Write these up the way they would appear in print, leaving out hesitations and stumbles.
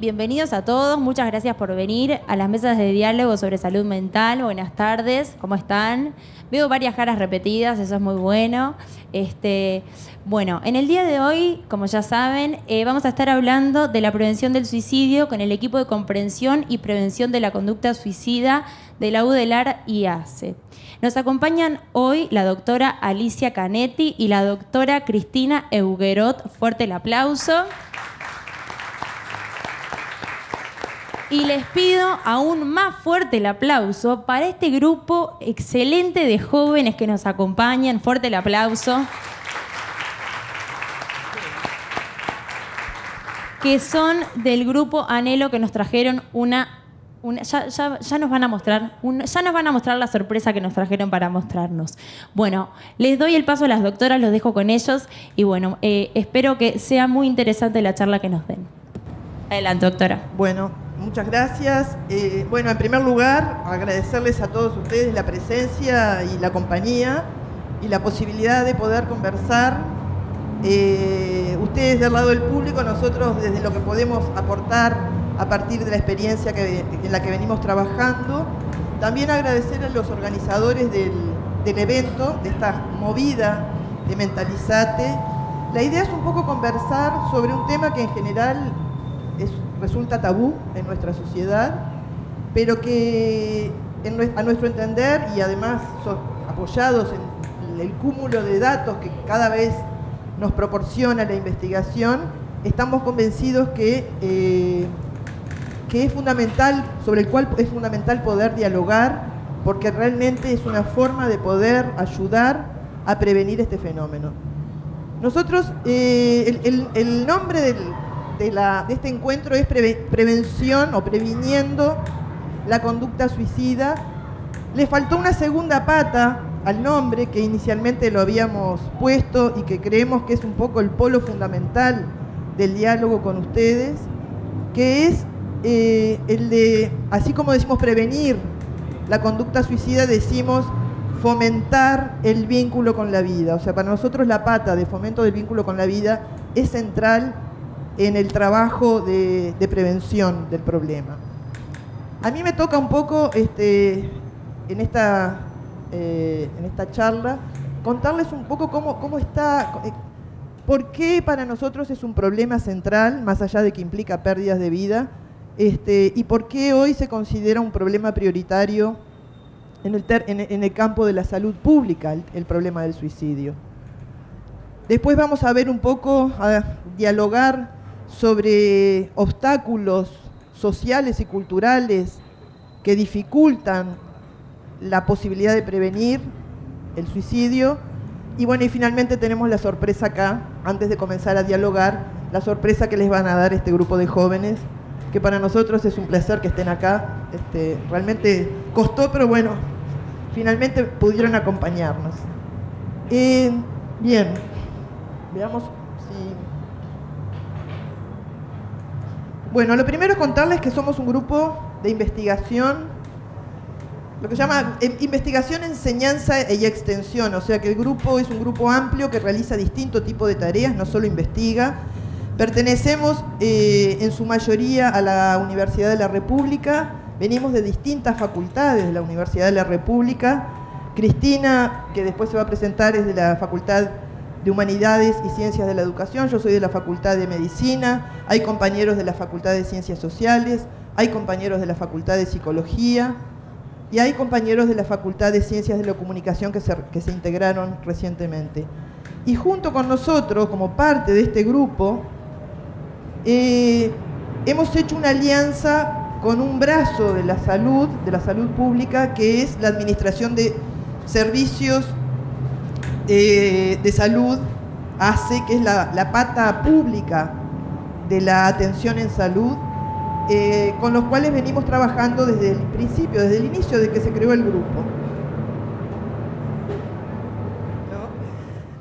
Bienvenidos a todos, muchas gracias por venir a las mesas de diálogo sobre salud mental. Buenas tardes, ¿cómo están? Veo varias caras repetidas, eso es muy bueno. Bueno, en el día de hoy, como ya saben, vamos a estar hablando de la prevención del suicidio con el equipo de comprensión y prevención de la conducta suicida de la UDELAR y ACE. Nos acompañan hoy la doctora Alicia Canetti y la doctora Cristina Euguerot. Fuerte el aplauso. Y les pido aún más fuerte el aplauso para este grupo excelente de jóvenes que nos acompañan. Fuerte el aplauso. Que son del grupo Anhelo, que nos trajeron ya nos van a mostrar la sorpresa que nos trajeron para mostrarnos. Bueno, les doy el paso a las doctoras, los dejo con ellos y bueno, espero que sea muy interesante la charla que nos den. Adelante, doctora. Bueno, muchas gracias. Bueno, en primer lugar, agradecerles a todos ustedes la presencia y la compañía y la posibilidad de poder conversar. Ustedes del lado del público, nosotros desde lo que podemos aportar a partir de la experiencia en la que venimos trabajando. También agradecer a los organizadores del evento, de esta movida de Mentalizate. La idea es un poco conversar sobre un tema que en general resulta tabú en nuestra sociedad, pero que a nuestro entender y además apoyados en el cúmulo de datos que cada vez nos proporciona la investigación, estamos convencidos que es fundamental, sobre el cual es fundamental poder dialogar, porque realmente es una forma de poder ayudar a prevenir este fenómeno. Nosotros, el nombre de este encuentro es prevención o previniendo la conducta suicida. Le faltó una segunda pata al nombre que inicialmente lo habíamos puesto y que creemos que es un poco el polo fundamental del diálogo con ustedes, que es el de, así como decimos prevenir la conducta suicida, decimos fomentar el vínculo con la vida. O sea, para nosotros la pata de fomento del vínculo con la vida es central en el trabajo de prevención del problema. A mí me toca un poco en esta charla contarles un poco cómo está, por qué para nosotros es un problema central, más allá de que implica pérdidas de vida, y por qué hoy se considera un problema prioritario en el campo de la salud pública, el problema del suicidio. Después vamos a ver un poco, a dialogar sobre obstáculos sociales y culturales que dificultan la posibilidad de prevenir el suicidio. Y bueno, y finalmente tenemos la sorpresa acá, antes de comenzar a dialogar, la sorpresa que les van a dar este grupo de jóvenes, que para nosotros es un placer que estén acá. Realmente costó, pero bueno, finalmente pudieron acompañarnos. Bien, veamos si... Bueno, lo primero es contarles que somos un grupo de investigación, lo que se llama investigación, enseñanza y extensión, o sea que el grupo es un grupo amplio que realiza distintos tipos de tareas, no solo investiga. Pertenecemos en su mayoría a la Universidad de la República, venimos de distintas facultades de la Universidad de la República. Cristina, que después se va a presentar, es de la Facultad de Humanidades y Ciencias de la Educación, yo soy de la Facultad de Medicina, hay compañeros de la Facultad de Ciencias Sociales, hay compañeros de la Facultad de Psicología y hay compañeros de la Facultad de Ciencias de la Comunicación que se integraron recientemente. Y junto con nosotros, como parte de este grupo, hemos hecho una alianza con un brazo de la salud pública, que es la Administración de Servicios de Salud, ACE, que es la pata pública de la atención en salud, con los cuales venimos trabajando desde el principio, desde el inicio de que se creó el grupo.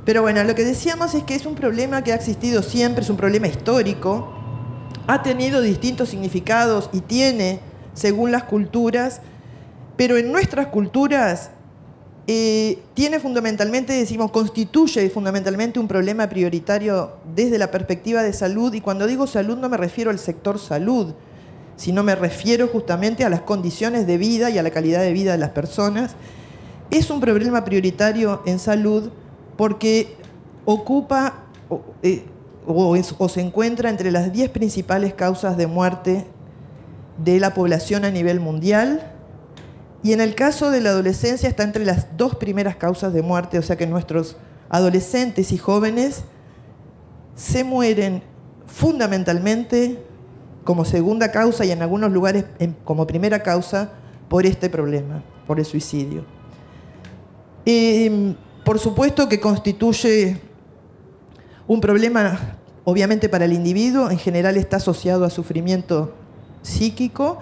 Pero bueno, lo que decíamos es que es un problema que ha existido siempre, es un problema histórico, ha tenido distintos significados y tiene, según las culturas, Pero en nuestras culturas tiene fundamentalmente, constituye fundamentalmente un problema prioritario desde la perspectiva de salud, y cuando digo salud no me refiero al sector salud, sino me refiero justamente a las condiciones de vida y a la calidad de vida de las personas. Es un problema prioritario en salud porque ocupa o se encuentra entre las 10 principales causas de muerte de la población a nivel mundial, y en el caso de la adolescencia está entre las 2 primeras causas de muerte, o sea que nuestros adolescentes y jóvenes se mueren fundamentalmente como segunda causa y en algunos lugares como primera causa por este problema, por el suicidio. Por supuesto que constituye un problema, obviamente, para el individuo. En general está asociado a sufrimiento psíquico,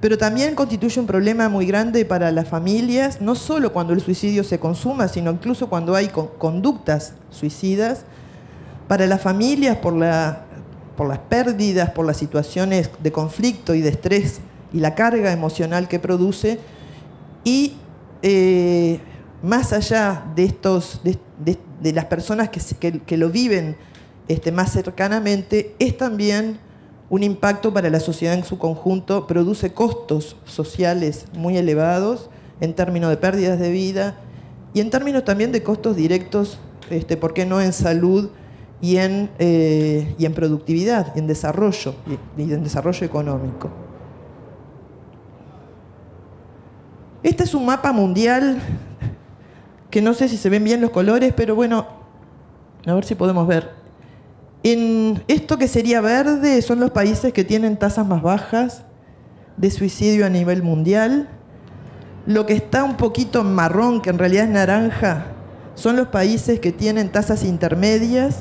pero también constituye un problema muy grande para las familias, no solo cuando el suicidio se consuma, sino incluso cuando hay conductas suicidas, para las familias por las pérdidas, por las situaciones de conflicto y de estrés y la carga emocional que produce, y más allá de las personas que lo viven más cercanamente, es también un impacto para la sociedad en su conjunto, produce costos sociales muy elevados en términos de pérdidas de vida y en términos también de costos directos, ¿por qué no?, en salud y en productividad, en desarrollo y en desarrollo económico. Este es un mapa mundial que no sé si se ven bien los colores, pero bueno, a ver si podemos ver. En esto que sería verde son los países que tienen tasas más bajas de suicidio a nivel mundial. Lo que está un poquito marrón, que en realidad es naranja, son los países que tienen tasas intermedias.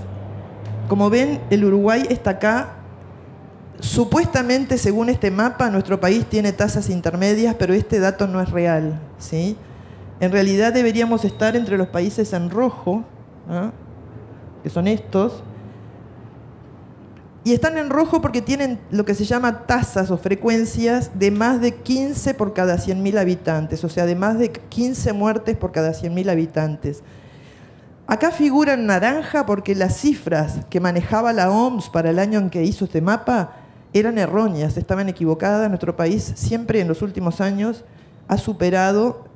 Como ven, el Uruguay está acá. Supuestamente, según este mapa, nuestro país tiene tasas intermedias, pero este dato no es real, ¿sí? En realidad deberíamos estar entre los países en rojo, ¿no?, que son estos. Y están en rojo porque tienen lo que se llama tasas o frecuencias de más de 15 por cada 100.000 habitantes, o sea, de más de 15 muertes por cada 100.000 habitantes. Acá figura en naranja porque las cifras que manejaba la OMS para el año en que hizo este mapa eran erróneas, estaban equivocadas. Nuestro país siempre en los últimos años ha superado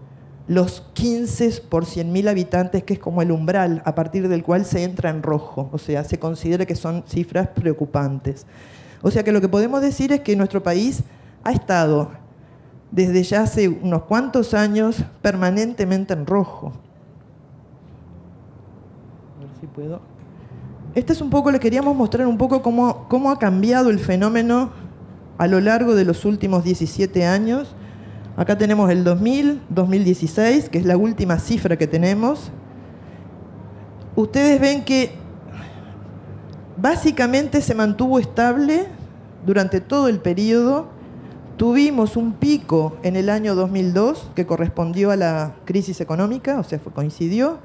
los 15 por 100.000 habitantes, que es como el umbral a partir del cual se entra en rojo, o sea, se considera que son cifras preocupantes. O sea que lo que podemos decir es que nuestro país ha estado desde ya hace unos cuantos años permanentemente en rojo. A ver si puedo. Este es un poco, le queríamos mostrar un poco cómo ha cambiado el fenómeno a lo largo de los últimos 17 años. Acá tenemos el 2016, que es la última cifra que tenemos. Ustedes ven que básicamente se mantuvo estable durante todo el periodo. Tuvimos un pico en el año 2002, que correspondió a la crisis económica, o sea, coincidió,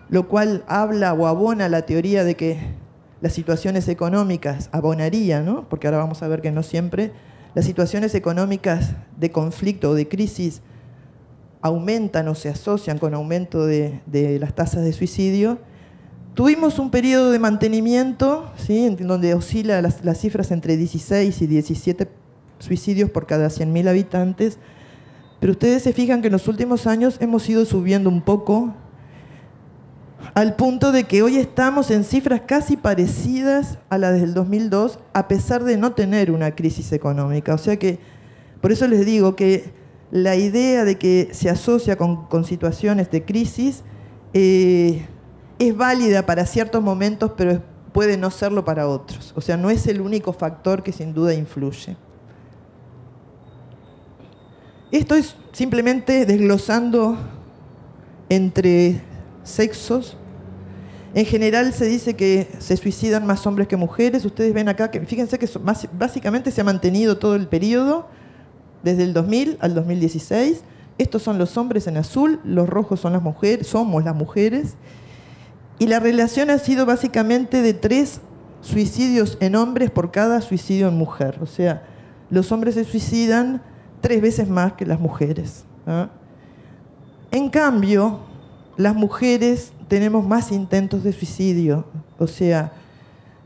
lo cual habla o abona la teoría de que las situaciones económicas abonarían, ¿no?, porque ahora vamos a ver que no siempre. Las situaciones económicas de conflicto o de crisis aumentan o se asocian con aumento de las tasas de suicidio. Tuvimos un periodo de mantenimiento, ¿sí?, en donde oscila las cifras entre 16 y 17 suicidios por cada 100.000 habitantes, pero ustedes se fijan que en los últimos años hemos ido subiendo un poco, al punto de que hoy estamos en cifras casi parecidas a las del 2002, a pesar de no tener una crisis económica. O sea que, por eso les digo que la idea de que se asocia con situaciones de crisis es válida para ciertos momentos, pero puede no serlo para otros. O sea, no es el único factor que sin duda influye. Esto es simplemente desglosando entre sexos. En general se dice que se suicidan más hombres que mujeres. Ustedes ven acá que fíjense que básicamente se ha mantenido todo el periodo desde el 2000 al 2016. Estos son los hombres en azul, los rojos son las mujeres, somos las mujeres. Y la relación ha sido básicamente de 3 suicidios en hombres por cada suicidio en mujer. O sea, los hombres se suicidan 3 veces más que las mujeres. En cambio, las mujeres tenemos más intentos de suicidio. O sea,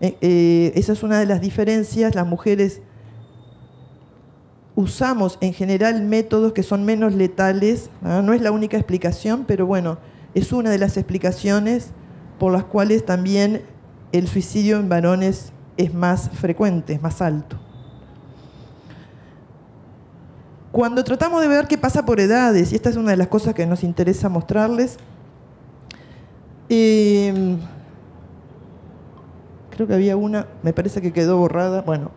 esa es una de las diferencias. Las mujeres usamos en general métodos que son menos letales. No es la única explicación, pero bueno, es una de las explicaciones por las cuales también el suicidio en varones es más frecuente, es más alto. Cuando tratamos de ver qué pasa por edades, y esta es una de las cosas que nos interesa mostrarles, creo que había una, me parece que quedó borrada, bueno,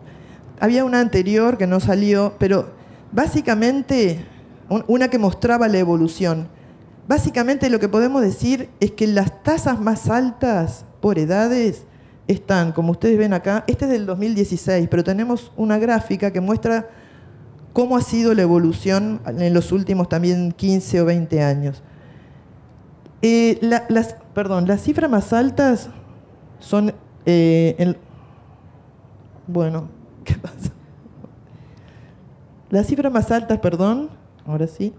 había una anterior que no salió, pero básicamente, una que mostraba la evolución. Básicamente lo que podemos decir es que las tasas más altas por edades están, como ustedes ven acá, este es del 2016, pero tenemos una gráfica que muestra cómo ha sido la evolución en los últimos también 15 o 20 años. Las cifras más altas son... bueno, ¿qué pasa? Las cifras más altas, perdón, ahora sí.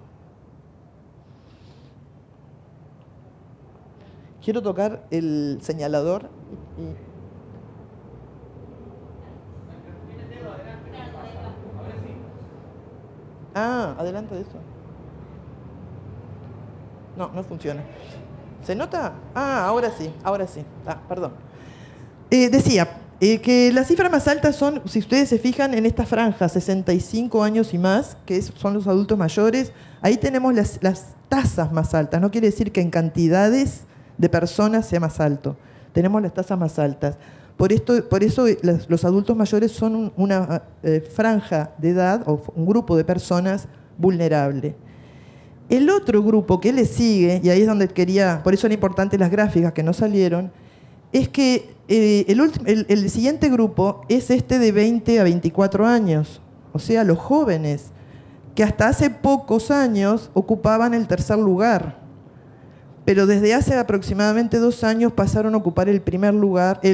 Quiero tocar el señalador. Adelante de eso. No funciona. ¿Se nota? Ahora sí. Perdón. Decía que las cifras más altas son, si ustedes se fijan en esta franja, 65 años y más, que son los adultos mayores, ahí tenemos las tasas más altas. No quiere decir que en cantidades de personas sea más alto. Tenemos las tasas más altas. Por eso los adultos mayores son una franja de edad o un grupo de personas vulnerable. El otro grupo que le sigue, y ahí es donde quería, por eso era importante las gráficas que no salieron, es que el siguiente grupo es este de 20 a 24 años, o sea, los jóvenes, que hasta hace pocos años ocupaban el tercer lugar. Pero desde hace aproximadamente 2 años pasaron a ocupar el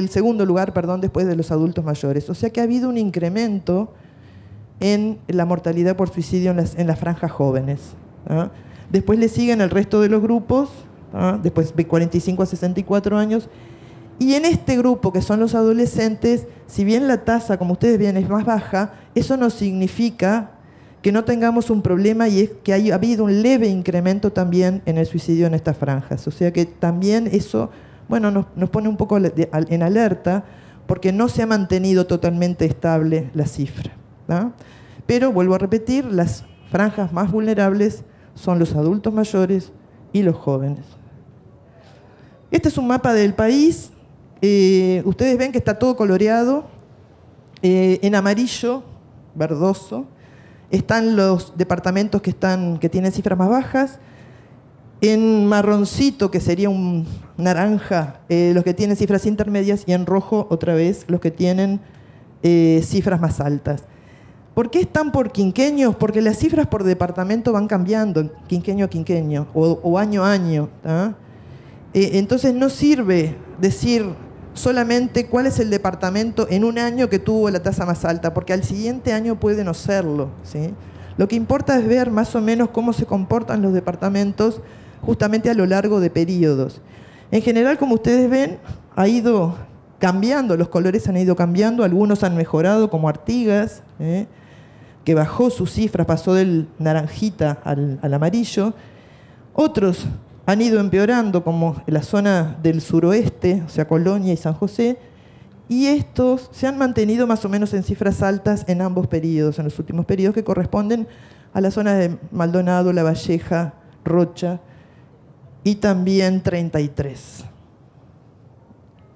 segundo lugar, después de los adultos mayores. O sea que ha habido un incremento en la mortalidad por suicidio en las franjas jóvenes. Después le siguen el resto de los grupos, después de 45 a 64 años. Y en este grupo, que son los adolescentes, si bien la tasa, como ustedes ven, es más baja, eso no significa que no tengamos un problema, y es que ha habido un leve incremento también en el suicidio en estas franjas. O sea que también eso, bueno, nos pone un poco en alerta, porque no se ha mantenido totalmente estable la cifra. Pero, vuelvo a repetir, las franjas más vulnerables son los adultos mayores y los jóvenes. Este es un mapa del país. Ustedes ven que está todo coloreado. En amarillo, verdoso, están los departamentos que tienen cifras más bajas. En marroncito, que sería un naranja, los que tienen cifras intermedias, y en rojo, otra vez, los que tienen cifras más altas. ¿Por qué están por quinquenios? Porque las cifras por departamento van cambiando, quinquenio a quinquenio, o año a año. Entonces no sirve decir solamente cuál es el departamento en un año que tuvo la tasa más alta, porque al siguiente año puede no serlo, ¿sí? Lo que importa es ver más o menos cómo se comportan los departamentos justamente a lo largo de periodos. En general, como ustedes ven, ha ido cambiando, los colores han ido cambiando, algunos han mejorado, como Artigas, que bajó sus cifras, pasó del naranjita al amarillo. Otros han ido empeorando, como en la zona del suroeste, o sea, Colonia y San José, y estos se han mantenido más o menos en cifras altas en ambos periodos, en los últimos periodos, que corresponden a las zonas de Maldonado, La Valleja, Rocha y también 33.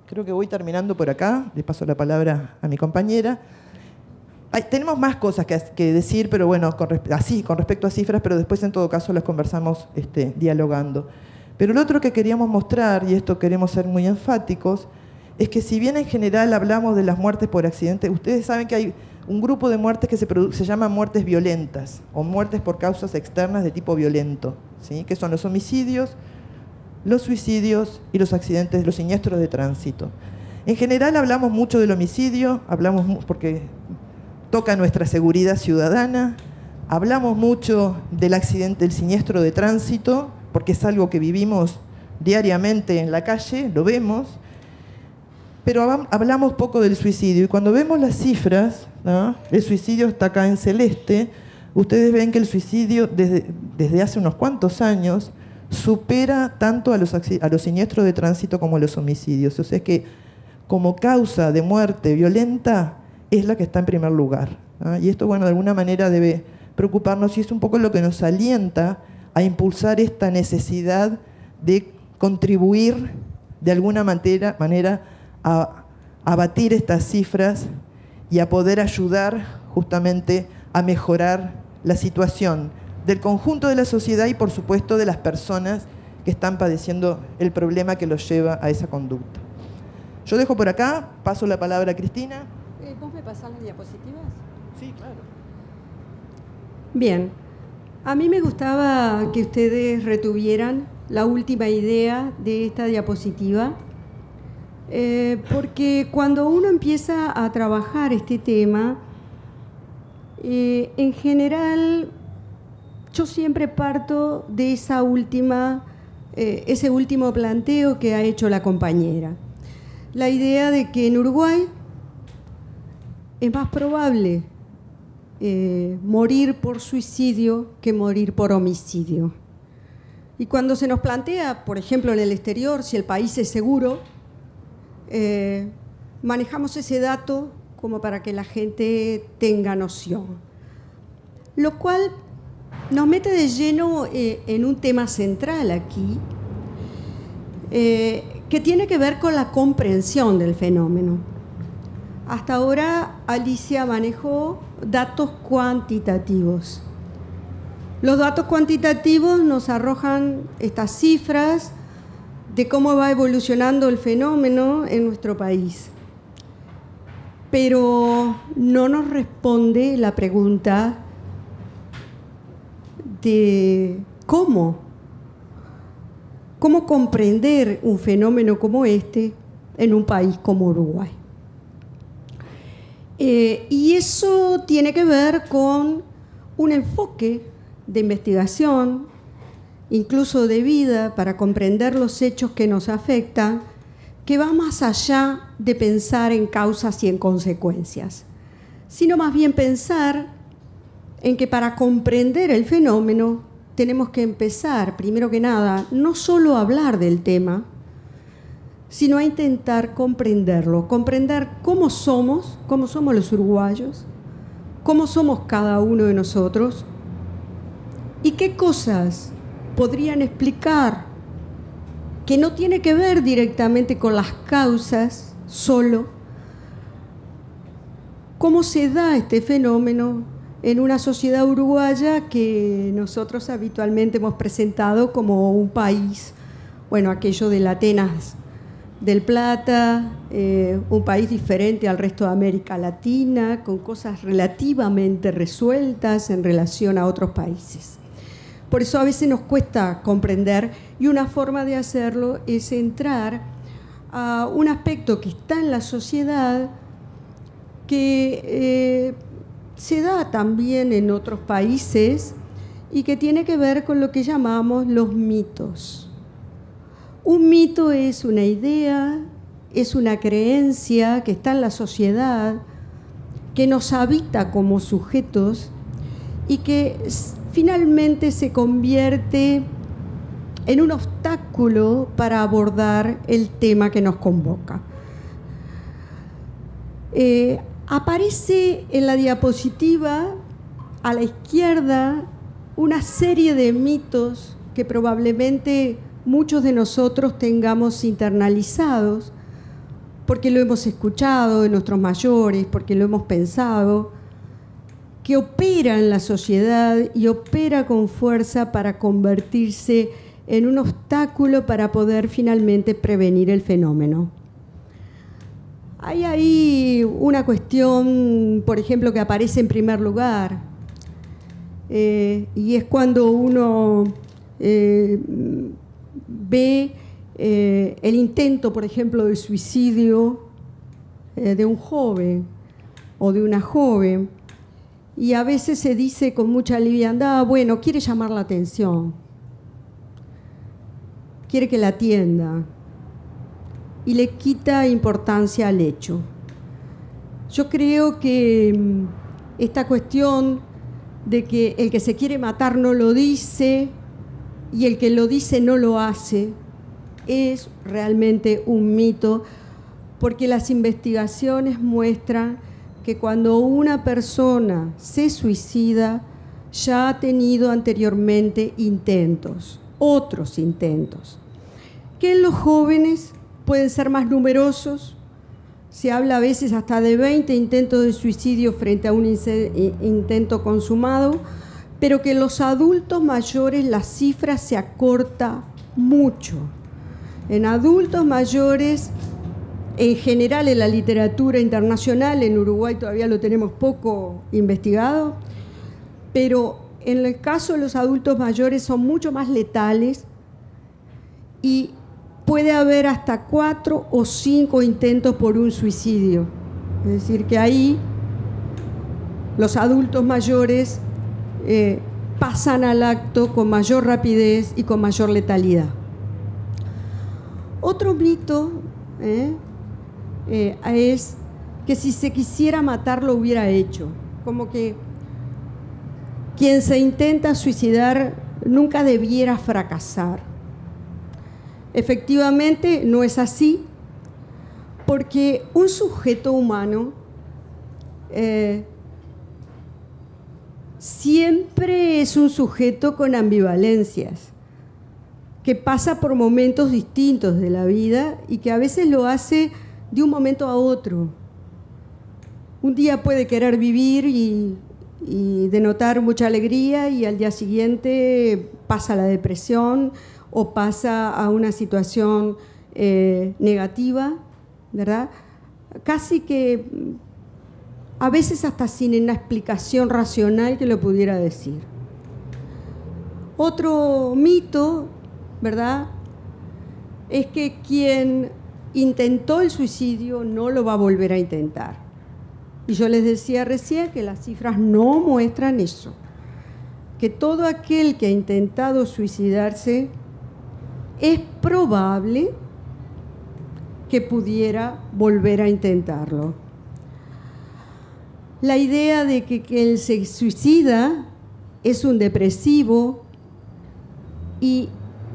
Creo que voy terminando por acá, le paso la palabra a mi compañera. Tenemos más cosas que decir, pero bueno, con respecto a cifras, pero después en todo caso las conversamos dialogando. Pero lo otro que queríamos mostrar, y esto queremos ser muy enfáticos, es que si bien en general hablamos de las muertes por accidente, ustedes saben que hay un grupo de muertes que se llaman muertes violentas, o muertes por causas externas de tipo violento, ¿sí? Que son los homicidios, los suicidios y los accidentes, los siniestros de tránsito. En general hablamos mucho del homicidio, hablamos porque toca nuestra seguridad ciudadana, Hablamos mucho del accidente, del siniestro de tránsito, porque es algo que vivimos diariamente en la calle, lo vemos, pero hablamos poco del suicidio. Y cuando vemos las cifras, ¿no? El suicidio está acá en celeste. Ustedes ven que el suicidio desde hace unos cuantos años supera tanto a los siniestros de tránsito como a los homicidios. O sea, es que como causa de muerte violenta es la que está en primer lugar, ¿no? Y esto, bueno, de alguna manera debe preocuparnos y es un poco lo que nos alienta a impulsar esta necesidad de contribuir de alguna manera a abatir estas cifras y a poder ayudar justamente a mejorar la situación del conjunto de la sociedad y, por supuesto, de las personas que están padeciendo el problema que los lleva a esa conducta. Yo dejo por acá, paso la palabra a Cristina. ¿Vos me pasás las diapositivas? Sí, claro. Bien, a mí me gustaba que ustedes retuvieran la última idea de esta diapositiva, porque cuando uno empieza a trabajar este tema, en general yo siempre parto de ese último planteo que ha hecho la compañera. La idea de que en Uruguay es más probable morir por suicidio que morir por homicidio. Y cuando se nos plantea, por ejemplo, en el exterior, si el país es seguro, manejamos ese dato como para que la gente tenga noción. Lo cual nos mete de lleno en un tema central aquí, que tiene que ver con la comprensión del fenómeno. Hasta ahora Alicia manejó datos cuantitativos. Los datos cuantitativos nos arrojan estas cifras de cómo va evolucionando el fenómeno en nuestro país. Pero no nos responde la pregunta de cómo comprender un fenómeno como este en un país como Uruguay. Y eso tiene que ver con un enfoque de investigación, incluso de vida, para comprender los hechos que nos afectan, que va más allá de pensar en causas y en consecuencias, sino más bien pensar en que para comprender el fenómeno tenemos que empezar, primero que nada, no solo a hablar del tema, sino a intentar comprenderlo, comprender cómo somos los uruguayos, cómo somos cada uno de nosotros y qué cosas podrían explicar que no tiene que ver directamente con las causas solo, cómo se da este fenómeno en una sociedad uruguaya que nosotros habitualmente hemos presentado como un país, bueno, aquello de Atenas del Plata, un país diferente al resto de América Latina, con cosas relativamente resueltas en relación a otros países. Por eso a veces nos cuesta comprender, y una forma de hacerlo es entrar a un aspecto que está en la sociedad que se da también en otros países y que tiene que ver con lo que llamamos los mitos. Un mito es una idea, es una creencia que está en la sociedad, que nos habita como sujetos y que finalmente se convierte en un obstáculo para abordar el tema que nos convoca. Aparece en la diapositiva a la izquierda una serie de mitos que probablemente muchos de nosotros tengamos internalizados, porque lo hemos escuchado de nuestros mayores, porque lo hemos pensado, que opera en la sociedad y opera con fuerza para convertirse en un obstáculo para poder finalmente prevenir el fenómeno. Hay ahí una cuestión, por ejemplo, que aparece en primer lugar, y es cuando uno ve el intento, por ejemplo, de suicidio de un joven o de una joven, y a veces se dice con mucha liviandad, bueno, quiere llamar la atención, quiere que la atienda, y le quita importancia al hecho. Yo creo que esta cuestión de que el que se quiere matar no lo dice y el que lo dice no lo hace es realmente un mito, porque las investigaciones muestran que cuando una persona se suicida ya ha tenido anteriormente intentos, otros intentos, que en los jóvenes pueden ser más numerosos. Se habla a veces hasta de 20 intentos de suicidio frente a un intento consumado, pero que en los adultos mayores la cifra se acorta mucho. En adultos mayores, en general en la literatura internacional, en Uruguay todavía lo tenemos poco investigado, pero en el caso de los adultos mayores son mucho más letales y puede haber hasta 4 o 5 intentos por un suicidio. Es decir, que ahí los adultos mayores pasan al acto con mayor rapidez y con mayor letalidad. Otro mito es que si se quisiera matar lo hubiera hecho. Como que quien se intenta suicidar nunca debiera fracasar. Efectivamente no es así, porque un sujeto humano siempre es un sujeto con ambivalencias, que pasa por momentos distintos de la vida y que a veces lo hace de un momento a otro. Un día puede querer vivir y denotar mucha alegría y al día siguiente pasa la depresión o pasa a una situación negativa, ¿verdad? Casi que a veces hasta sin una explicación racional que lo pudiera decir. Otro mito, ¿verdad?, es que quien intentó el suicidio no lo va a volver a intentar. Y yo les decía recién que las cifras no muestran eso, que todo aquel que ha intentado suicidarse es probable que pudiera volver a intentarlo. La idea de que el se suicida es un depresivo, y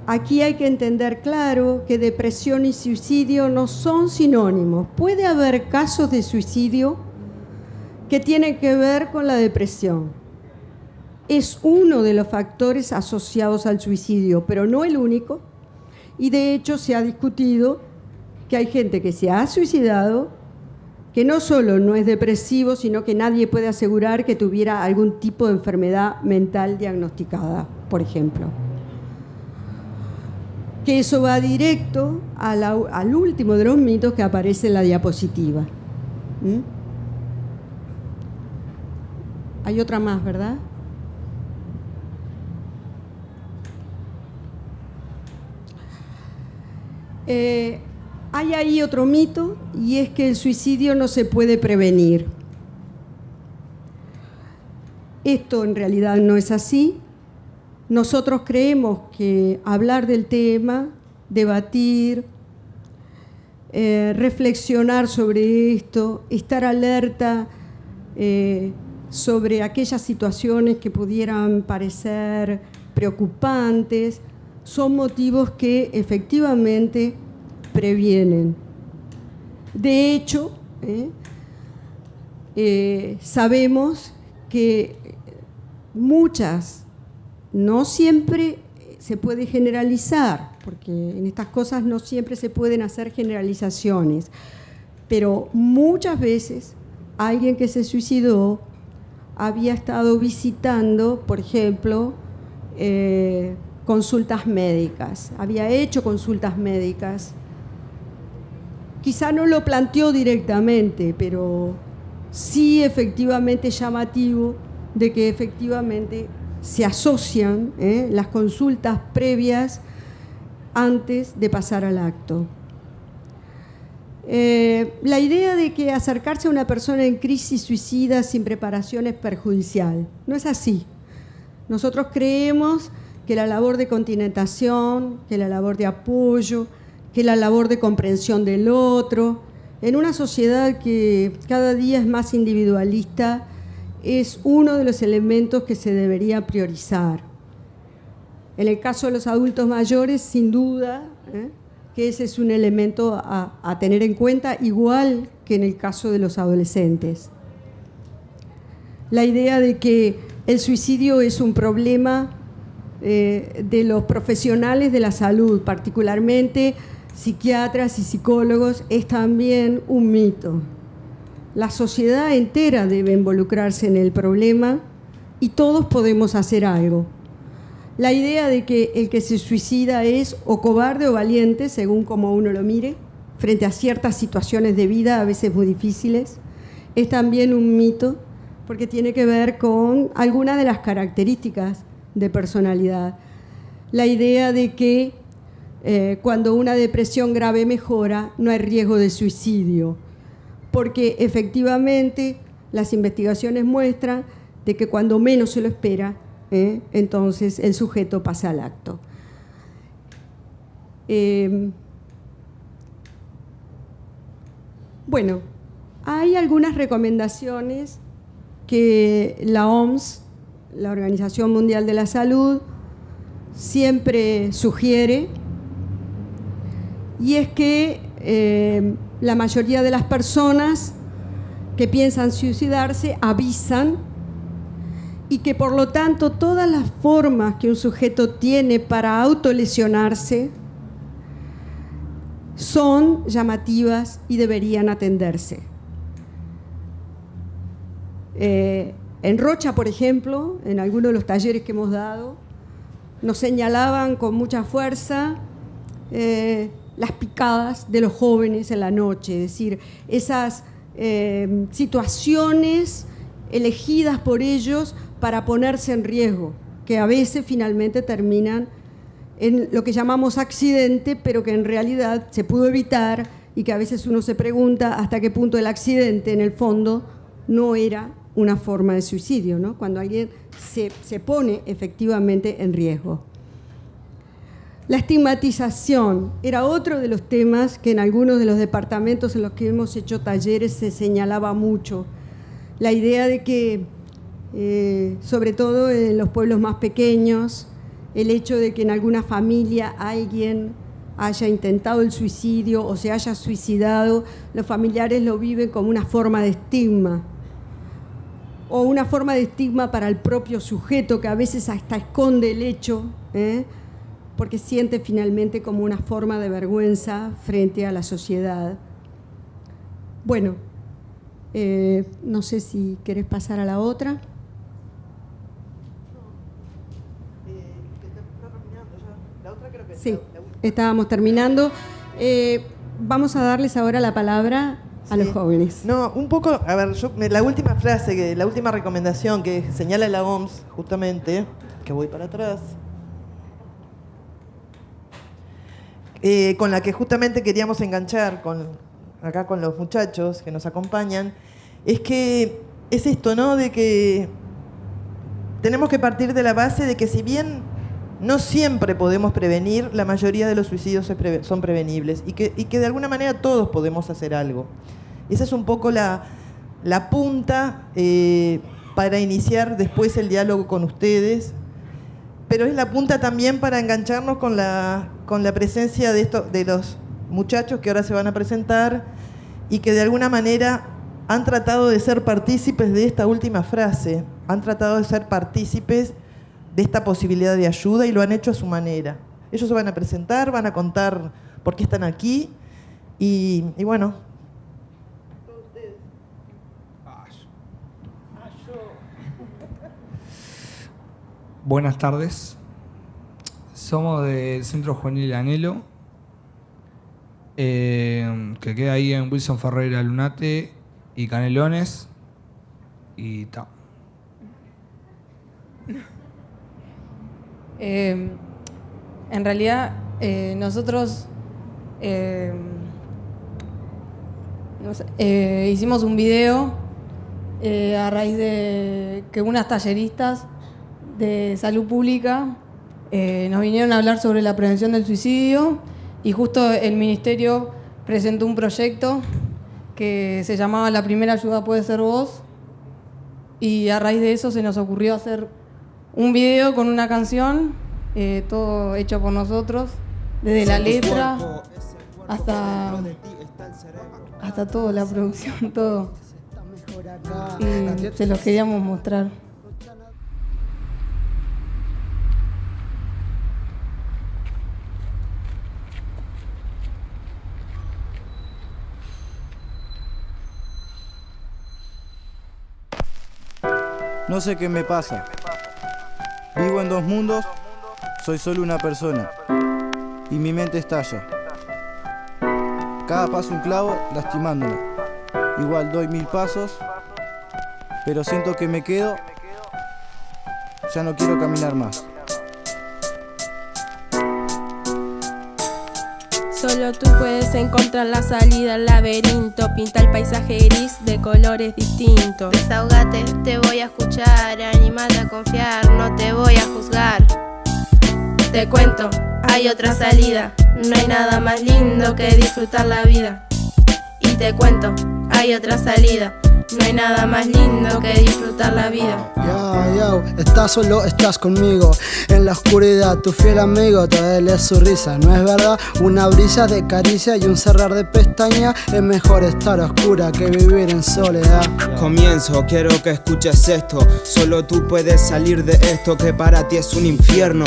aquí hay que entender claro que depresión y suicidio no son sinónimos. Puede haber casos de suicidio que tienen que ver con la depresión. Es uno de los factores asociados al suicidio, pero no el único. Y de hecho se ha discutido que hay gente que se ha suicidado que no solo no es depresivo, sino que nadie puede asegurar que tuviera algún tipo de enfermedad mental diagnosticada, por ejemplo. Que eso va directo al último de los mitos que aparece en la diapositiva. Hay otra más, ¿verdad? Hay ahí otro mito, y es que el suicidio no se puede prevenir. Esto en realidad no es así. Nosotros creemos que hablar del tema, debatir, reflexionar sobre esto, estar alerta sobre aquellas situaciones que pudieran parecer preocupantes, son motivos que efectivamente previenen. De hecho, sabemos que no siempre se puede generalizar, porque en estas cosas no siempre se pueden hacer generalizaciones, pero muchas veces alguien que se suicidó había estado visitando, por ejemplo, consultas médicas, había hecho consultas médicas. Quizá no lo planteó directamente, pero sí efectivamente llamativo de que efectivamente se asocian las consultas previas antes de pasar al acto. La idea de que acercarse a una persona en crisis suicida sin preparación es perjudicial. No es así. Nosotros creemos que la labor de continentación, que la labor de apoyo, que la labor de comprensión del otro, en una sociedad que cada día es más individualista, es uno de los elementos que se debería priorizar. En el caso de los adultos mayores, sin duda, que ese es un elemento a tener en cuenta, igual que en el caso de los adolescentes. La idea de que el suicidio es un problema de los profesionales de la salud, particularmente psiquiatras y psicólogos, es también un mito. La sociedad entera debe involucrarse en el problema y todos podemos hacer algo. La idea de que el que se suicida es o cobarde o valiente, según como uno lo mire, frente a ciertas situaciones de vida a veces muy difíciles, es también un mito, porque tiene que ver con algunas de las características de personalidad. La idea de que cuando una depresión grave mejora, no hay riesgo de suicidio, porque efectivamente las investigaciones muestran de que cuando menos se lo espera, entonces el sujeto pasa al acto. Bueno, hay algunas recomendaciones que la OMS, la Organización Mundial de la Salud, siempre sugiere, y es que la mayoría de las personas que piensan suicidarse avisan, y que por lo tanto todas las formas que un sujeto tiene para autolesionarse son llamativas y deberían atenderse. En Rocha, por ejemplo, en algunos de los talleres que hemos dado, nos señalaban con mucha fuerza las picadas de los jóvenes en la noche, es decir, esas situaciones elegidas por ellos para ponerse en riesgo, que a veces finalmente terminan en lo que llamamos accidente, pero que en realidad se pudo evitar y que a veces uno se pregunta hasta qué punto el accidente en el fondo no era una forma de suicidio, ¿no? Cuando alguien se pone efectivamente en riesgo. La estigmatización era otro de los temas que en algunos de los departamentos en los que hemos hecho talleres se señalaba mucho. La idea de que, sobre todo en los pueblos más pequeños, el hecho de que en alguna familia alguien haya intentado el suicidio o se haya suicidado, los familiares lo viven como una forma de estigma, o una forma de estigma para el propio sujeto, que a veces hasta esconde el hecho, porque siente finalmente como una forma de vergüenza frente a la sociedad. Bueno, no sé si querés pasar a la otra. Sí, estábamos terminando. Vamos a darles ahora la palabra a los jóvenes. No, un poco, a ver, la última frase, la última recomendación que señala la OMS, justamente, que voy para atrás, con la que justamente queríamos enganchar acá con los muchachos que nos acompañan, es que es esto, ¿no? De que tenemos que partir de la base de que si bien no siempre podemos prevenir, la mayoría de los suicidios son prevenibles y que de alguna manera todos podemos hacer algo. Esa es un poco la punta para iniciar después el diálogo con ustedes, pero es la punta también para engancharnos con la presencia de los muchachos que ahora se van a presentar y que de alguna manera han tratado de ser partícipes de esta última frase, han tratado de ser partícipes de esta posibilidad de ayuda y lo han hecho a su manera. Ellos se van a presentar, van a contar por qué están aquí y bueno. Buenas tardes. Somos del Centro Juvenil Anhelo, que queda ahí en Wilson Ferreira Lunate y Canelones y ta. En realidad, nosotros No sé, hicimos un video a raíz de que unas talleristas de salud pública nos vinieron a hablar sobre la prevención del suicidio y justo el ministerio presentó un proyecto que se llamaba La primera ayuda puede ser vos, y a raíz de eso se nos ocurrió hacer un video con una canción, todo hecho por nosotros, desde la letra hasta todo, la producción, todo. Y se los queríamos mostrar. No sé qué me pasa. Vivo en dos mundos, soy solo una persona. Y mi mente estalla. Cada paso un clavo lastimándome. Igual doy 1000 pasos, pero siento que me quedo. Ya no quiero caminar más. Solo tú puedes encontrar la salida al laberinto. Pinta el paisaje gris de colores distintos. Desahogate, te voy a escuchar. Anímate a confiar, no te voy a juzgar. Te cuento, hay otra salida. No hay nada más lindo que disfrutar la vida. Y te cuento, hay otra salida. No hay nada más lindo que disfrutar la vida. Yo, estás solo, estás conmigo. En la oscuridad, tu fiel amigo te duele su risa. No es verdad, una brisa de caricia y un cerrar de pestaña. Es mejor estar a oscura que vivir en soledad. Comienzo, quiero que escuches esto. Solo tú puedes salir de esto que para ti es un infierno.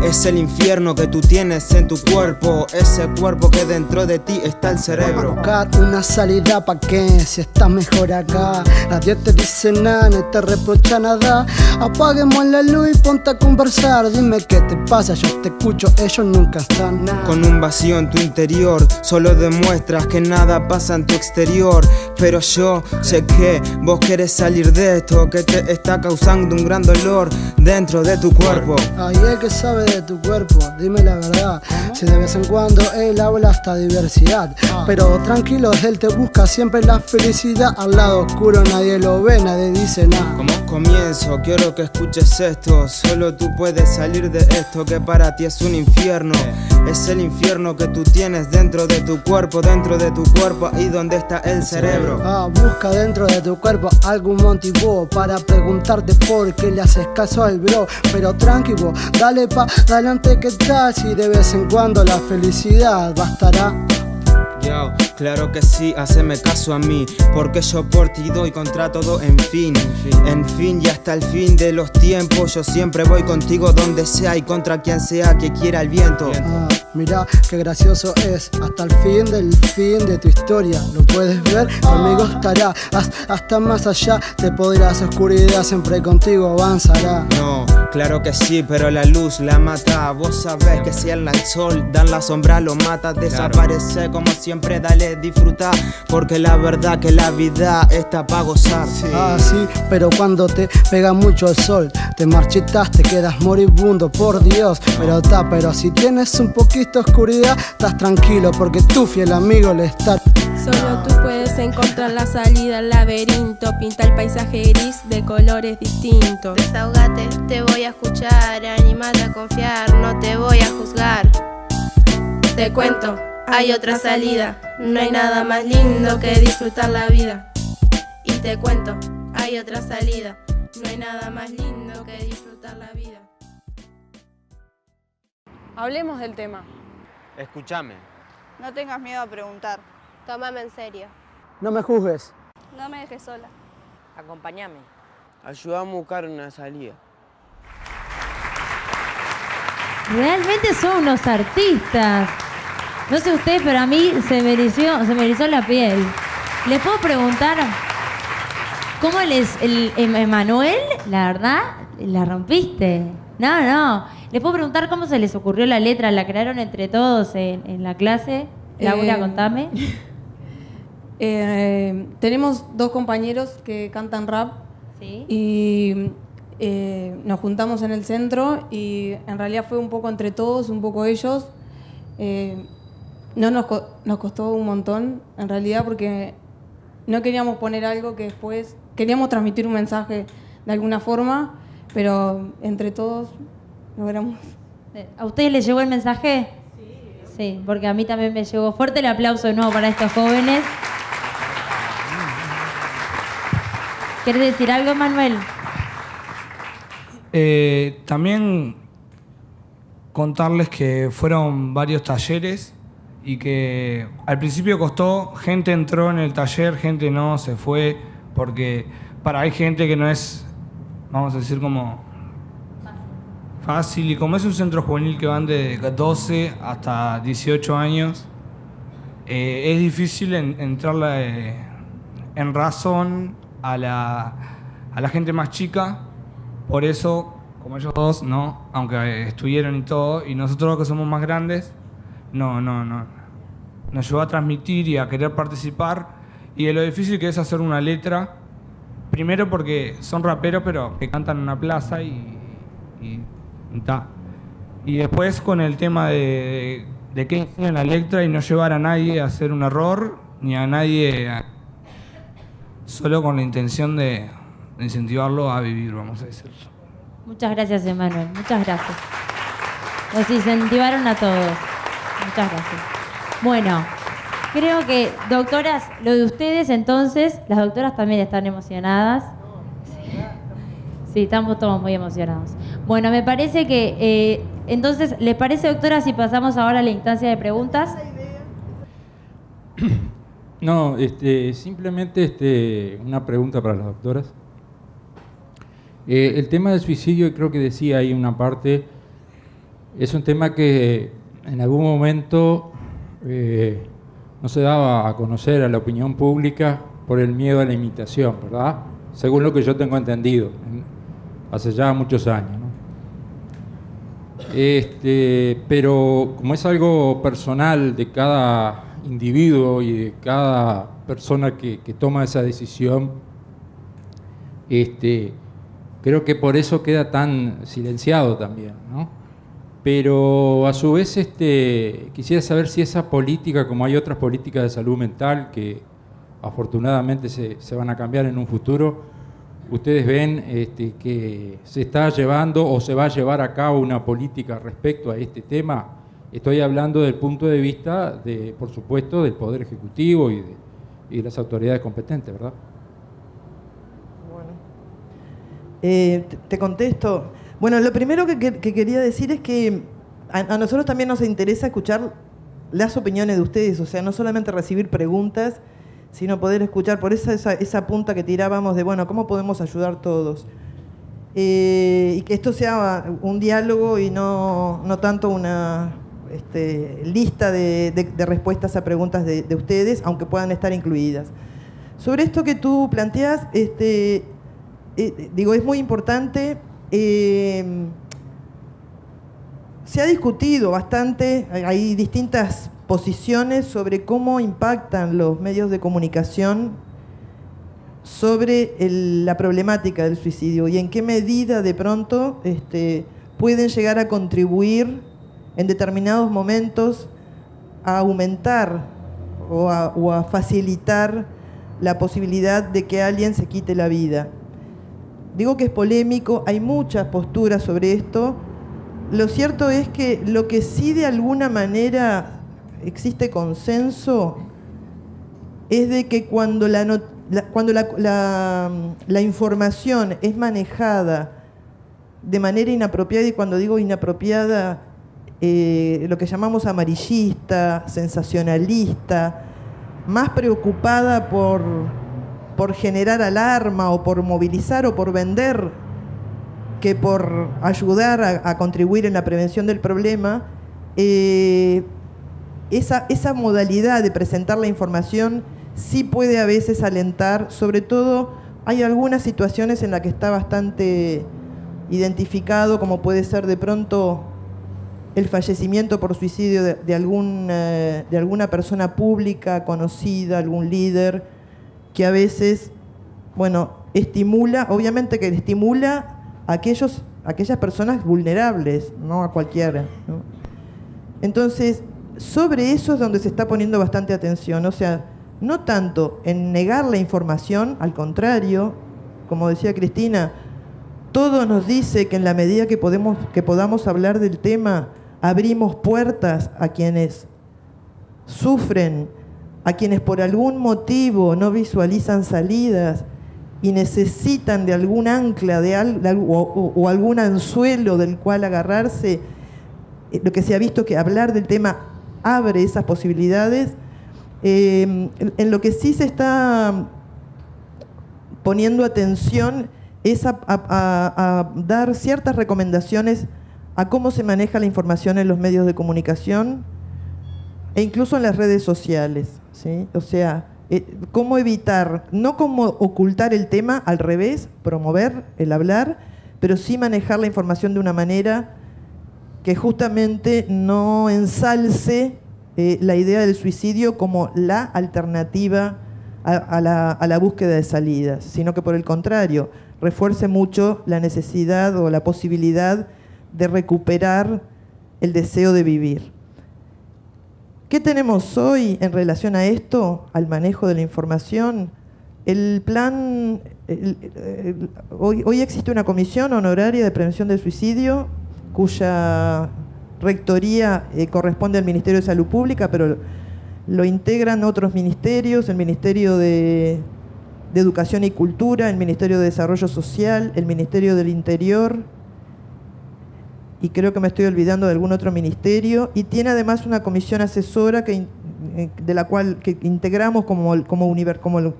Es el infierno que tú tienes en tu cuerpo. Ese cuerpo que dentro de ti está el cerebro. Buscar una salida pa' qué, si estás mejor acá. Nadie te dice nada, ni te reprocha nada. Apaguemos la luz y ponte a conversar. Dime qué te pasa, yo te escucho, ellos nunca están. Con un vacío en tu interior, solo demuestras que nada pasa en tu exterior. Pero yo sé que vos querés salir de esto, que te está causando un gran dolor dentro de tu cuerpo. Ay, el que sabe de tu cuerpo, dime la verdad. Si de vez en cuando él habla hasta diversidad, pero tranquilo, él te busca siempre la felicidad. Al lado oscuro nadie lo ve, nadie dice nada. ¿Cómo? Comienzo, quiero que escuches esto. Solo tú puedes salir de esto que para ti es un infierno. Es el infierno que tú tienes dentro de tu cuerpo. Dentro de tu cuerpo, ahí donde está el cerebro. Busca dentro de tu cuerpo algún motivo para preguntarte por qué le haces caso al bro. Pero tranquilo, dale pa' adelante, ¿qué tal? Si de vez en cuando la felicidad bastará. Yo, claro que sí, haceme caso a mí, porque yo por ti doy contra todo, en fin, y hasta el fin de los tiempos. Yo siempre voy contigo donde sea y contra quien sea que quiera el viento. Mira qué gracioso es, hasta el fin de tu historia. Lo puedes ver, conmigo estará, hasta más allá. Te podrás, oscuridad siempre contigo avanzará. No, claro que sí, pero la luz la mata. Vos sabés que si el sol dan la sombra lo mata. Desaparece como siempre, dale, disfruta, porque la verdad que la vida está pa' gozar. Sí, pero cuando te pega mucho el sol, te marchitas, te quedas moribundo, por Dios. Pero si tienes un poquito de oscuridad, estás tranquilo, porque tu fiel amigo le está. Solo tú puedes encontrar la salida al laberinto. Pinta el paisaje gris de colores distintos. Desahogate, te voy a escuchar. Anímate a confiar, no te voy a juzgar. Te cuento, hay otra salida. No hay nada más lindo que disfrutar la vida. Y te cuento, hay otra salida. No hay nada más lindo que disfrutar la vida. Hablemos del tema. Escúchame. No tengas miedo a preguntar. Tómame en serio. No me juzgues. No me dejes sola. Acompáñame. Ayúdame a buscar una salida. Realmente son unos artistas. No sé ustedes, pero a mí se me erizó la piel. ¿Les puedo preguntar cómo Emanuel, la verdad, la rompiste? No. ¿Les puedo preguntar cómo se les ocurrió la letra? ¿La crearon entre todos en la clase? Laura, contame. Tenemos dos compañeros que cantan rap. ¿Sí? Y nos juntamos en el centro y en realidad fue un poco entre todos, un poco ellos. Nos costó un montón, en realidad, porque no queríamos poner algo que después... Queríamos transmitir un mensaje de alguna forma, pero entre todos logramos... ¿A ustedes les llegó el mensaje? Sí, porque a mí también me llegó. Fuerte el aplauso de nuevo para estos jóvenes. ¿Quieres decir algo, Manuel? También contarles que fueron varios talleres y que al principio costó, gente entró en el taller, gente no, se fue, porque hay gente que no es, vamos a decir, como fácil, y como es un centro juvenil que van de 12 hasta 18 años, es difícil entrarle en razón a la gente más chica. Por eso, como ellos dos, no, aunque estuvieron y todo, y nosotros que somos más grandes, no, nos llevó a transmitir y a querer participar, y de lo difícil que es hacer una letra, primero porque son raperos, pero que cantan en una plaza y ta. Y después con el tema de qué decir en la letra y no llevar a nadie a hacer un error, ni a nadie solo con la intención de incentivarlo a vivir, vamos a decirlo. Muchas gracias, Emanuel. Muchas gracias. Los incentivaron a todos. Muchas gracias. Bueno, creo que, doctoras, lo de ustedes entonces, las doctoras también están emocionadas. Sí, estamos todos muy emocionados. Bueno, me parece que, entonces, ¿les parece, doctora, si pasamos ahora a la instancia de preguntas? No, simplemente una pregunta para las doctoras. El tema del suicidio, creo que decía ahí una parte, es un tema que en algún momento no se daba a conocer a la opinión pública por el miedo a la imitación, ¿verdad? Según lo que yo tengo entendido, hace ya muchos años, ¿no? Pero como es algo personal de cada individuo y de cada persona que toma esa decisión, creo que por eso queda tan silenciado también, ¿no? Pero a su vez quisiera saber si esa política, como hay otras políticas de salud mental que afortunadamente se van a cambiar en un futuro, ustedes ven que se está llevando o se va a llevar a cabo una política respecto a este tema. Estoy hablando del punto de vista, por supuesto, del Poder Ejecutivo y de las autoridades competentes, ¿verdad? Te contesto. Bueno, lo primero que quería decir es que a nosotros también nos interesa escuchar las opiniones de ustedes, o sea, no solamente recibir preguntas, sino poder escuchar. Por eso esa punta que tirábamos de, bueno, ¿cómo podemos ayudar todos? Y que esto sea un diálogo y no tanto una lista de respuestas a preguntas de ustedes, aunque puedan estar incluidas. Sobre esto que tú planteas, digo, es muy importante. Se ha discutido bastante, hay distintas posiciones sobre cómo impactan los medios de comunicación sobre la problemática del suicidio y en qué medida de pronto pueden llegar a contribuir en determinados momentos a aumentar o a facilitar la posibilidad de que alguien se quite la vida. Digo que es polémico, hay muchas posturas sobre esto. Lo cierto es que lo que sí de alguna manera existe consenso es de que cuando la información es manejada de manera inapropiada, y cuando digo inapropiada, lo que llamamos amarillista, sensacionalista, más preocupada por generar alarma o por movilizar o por vender que por ayudar a contribuir en la prevención del problema, esa modalidad de presentar la información sí puede a veces alentar. Sobre todo hay algunas situaciones en las que está bastante identificado, como puede ser de pronto el fallecimiento por suicidio de alguna persona pública, conocida, algún líder, que a veces, bueno, estimula, obviamente que estimula a aquellas personas vulnerables, no a cualquiera, ¿no? Entonces, sobre eso es donde se está poniendo bastante atención. O sea, no tanto en negar la información, al contrario, como decía Cristina, todo nos dice que en la medida que podamos hablar del tema, abrimos puertas a quienes sufren, a quienes por algún motivo no visualizan salidas y necesitan de algún ancla o algún anzuelo del cual agarrarse. Lo que se ha visto que hablar del tema abre esas posibilidades. En lo que sí se está poniendo atención es a dar ciertas recomendaciones a cómo se maneja la información en los medios de comunicación e incluso en las redes sociales, ¿sí? O sea, cómo evitar, no cómo ocultar el tema, al revés, promover el hablar, pero sí manejar la información de una manera que justamente no ensalce la idea del suicidio como la alternativa a la búsqueda de salidas, sino que por el contrario, refuerce mucho la necesidad o la posibilidad de recuperar el deseo de vivir. ¿Qué tenemos hoy en relación a esto, al manejo de la información? El plan, hoy existe una comisión honoraria de prevención del suicidio, cuya rectoría corresponde al Ministerio de Salud Pública, pero lo integran otros ministerios, el Ministerio de Educación y Cultura, el Ministerio de Desarrollo Social, el Ministerio del Interior, y creo que me estoy olvidando de algún otro ministerio, y tiene además una comisión asesora de la cual que integramos como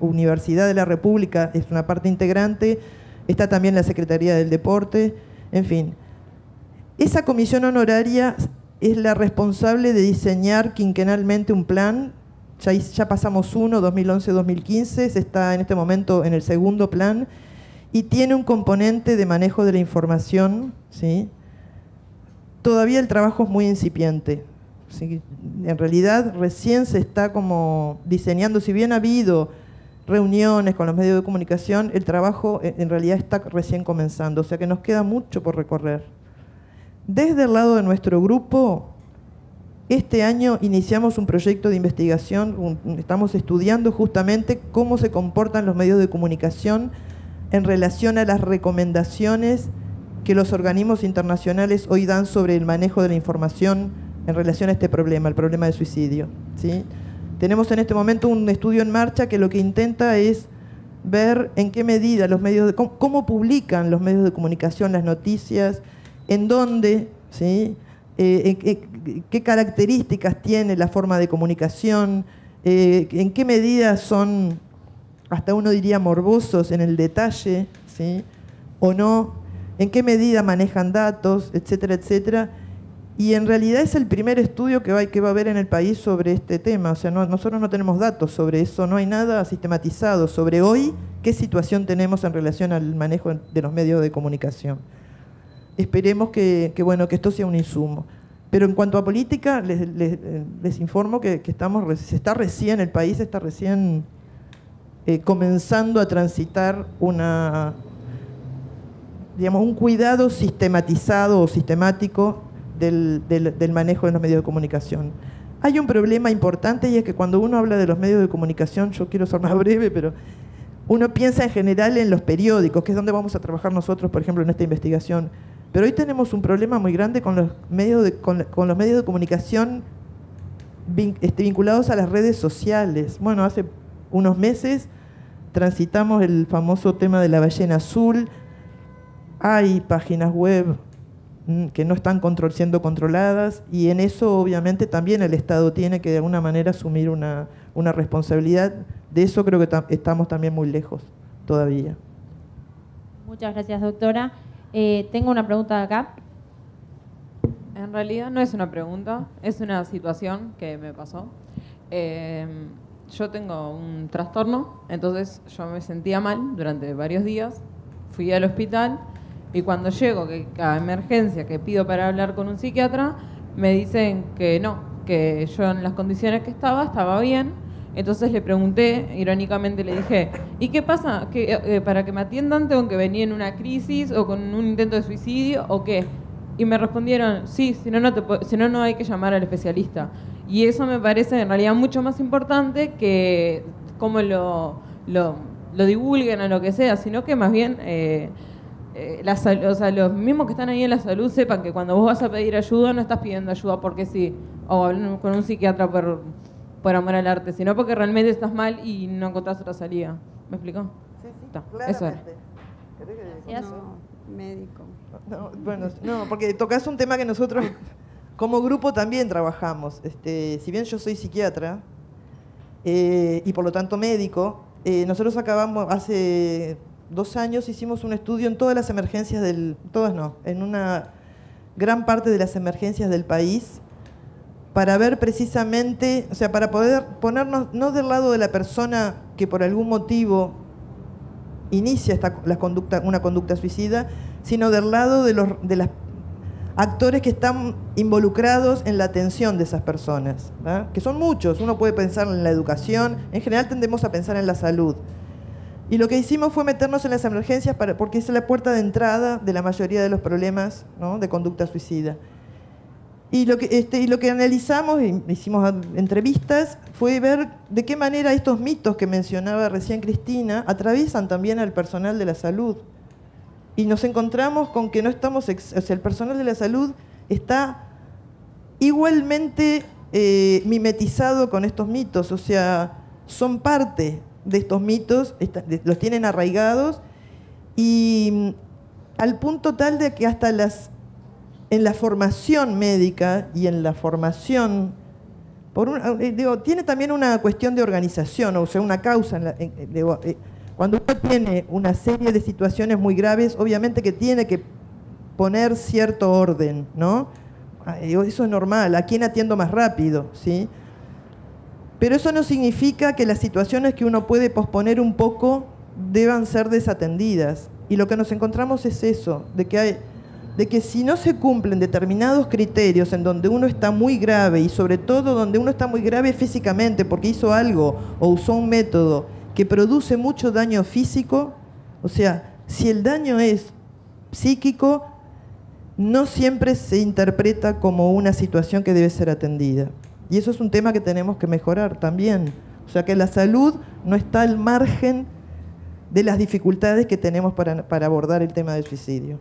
Universidad de la República, es una parte integrante, está también la Secretaría del Deporte, en fin. Esa comisión honoraria es la responsable de diseñar quinquenalmente un plan. Ya pasamos uno, 2011-2015, se está en este momento en el segundo plan, y tiene un componente de manejo de la información, ¿sí? Todavía el trabajo es muy incipiente, ¿sí? En realidad recién se está como diseñando, si bien ha habido reuniones con los medios de comunicación, el trabajo en realidad está recién comenzando, o sea que nos queda mucho por recorrer. Desde el lado de nuestro grupo, este año iniciamos un proyecto de investigación, estamos estudiando justamente cómo se comportan los medios de comunicación en relación a las recomendaciones que los organismos internacionales hoy dan sobre el manejo de la información en relación a este problema, el problema del suicidio, ¿sí? Tenemos en este momento un estudio en marcha que lo que intenta es ver en qué medida los medios cómo publican los medios de comunicación las noticias, en dónde, ¿sí? Qué características tiene la forma de comunicación, en qué medida son, hasta uno diría, morbosos en el detalle, ¿sí? O no, en qué medida manejan datos, etcétera, etcétera. Y en realidad es el primer estudio que va a haber en el país sobre este tema. O sea, nosotros no tenemos datos sobre eso, no hay nada sistematizado sobre hoy qué situación tenemos en relación al manejo de los medios de comunicación. Esperemos que esto sea un insumo. Pero en cuanto a política, les informo que el país está recién comenzando a transitar un cuidado sistematizado o sistemático del manejo de los medios de comunicación. Hay un problema importante, y es que cuando uno habla de los medios de comunicación, yo quiero ser más breve, pero uno piensa en general en los periódicos, que es donde vamos a trabajar nosotros, por ejemplo, en esta investigación. Pero hoy tenemos un problema muy grande con los medios de comunicación vinculados a las redes sociales. Bueno, hace unos meses transitamos el famoso tema de la ballena azul. Hay páginas web que no están siendo controladas, y en eso obviamente también el Estado tiene que de alguna manera asumir una responsabilidad. De eso creo que estamos también muy lejos todavía. Muchas gracias, doctora. Tengo una pregunta acá. En realidad no es una pregunta, es una situación que me pasó. Yo tengo un trastorno, entonces yo me sentía mal durante varios días, fui al hospital, y cuando llego a emergencia, que pido para hablar con un psiquiatra, me dicen que no, que yo en las condiciones que estaba bien. Entonces le pregunté, irónicamente le dije, ¿y qué pasa? ¿Para que me atiendan tengo que venir en una crisis o con un intento de suicidio o qué? Y me respondieron, sí, si no hay que llamar al especialista. Y eso me parece en realidad mucho más importante que cómo lo divulguen o lo que sea, sino que más bien o sea, los mismos que están ahí en la salud sepan que cuando vos vas a pedir ayuda no estás pidiendo ayuda porque sí, o hablando con un psiquiatra por amor al arte, sino porque realmente estás mal y no encontrás otra salida. ¿Me explicó? Sí, Está, claramente. eso era. No, médico. No, bueno, no, porque tocas un tema que nosotros como grupo también trabajamos. Si bien yo soy psiquiatra y por lo tanto médico, nosotros acabamos hace 2 años hicimos un estudio en todas las emergencias en una gran parte de las emergencias del país para ver precisamente, o sea, para poder ponernos no del lado de la persona que por algún motivo inicia una conducta suicida, sino del lado de los actores que están involucrados en la atención de esas personas, ¿verdad? Que son muchos. Uno puede pensar en la educación, en general tendemos a pensar en la salud. Y lo que hicimos fue meternos en las emergencias porque es la puerta de entrada de la mayoría de los problemas, ¿no?, de conducta suicida. Y lo que analizamos, y hicimos entrevistas, fue ver de qué manera estos mitos que mencionaba recién Cristina atraviesan también al personal de la salud. Y nos encontramos con que no estamos, o sea, el personal de la salud está igualmente mimetizado con estos mitos, o sea, son parte de estos mitos, los tienen arraigados, y al punto tal de que hasta en la formación médica y en la formación, tiene también una cuestión de organización, o sea, una causa. Cuando uno tiene una serie de situaciones muy graves, obviamente que tiene que poner cierto orden, ¿no? Eso es normal. ¿A quién atiendo más rápido? ¿Sí? Pero eso no significa que las situaciones que uno puede posponer un poco deban ser desatendidas. Y lo que nos encontramos es eso, de que si no se cumplen determinados criterios en donde uno está muy grave, y sobre todo donde uno está muy grave físicamente porque hizo algo o usó un método que produce mucho daño físico, o sea, si el daño es psíquico, no siempre se interpreta como una situación que debe ser atendida. Y eso es un tema que tenemos que mejorar también. O sea, que la salud no está al margen de las dificultades que tenemos para abordar el tema del suicidio.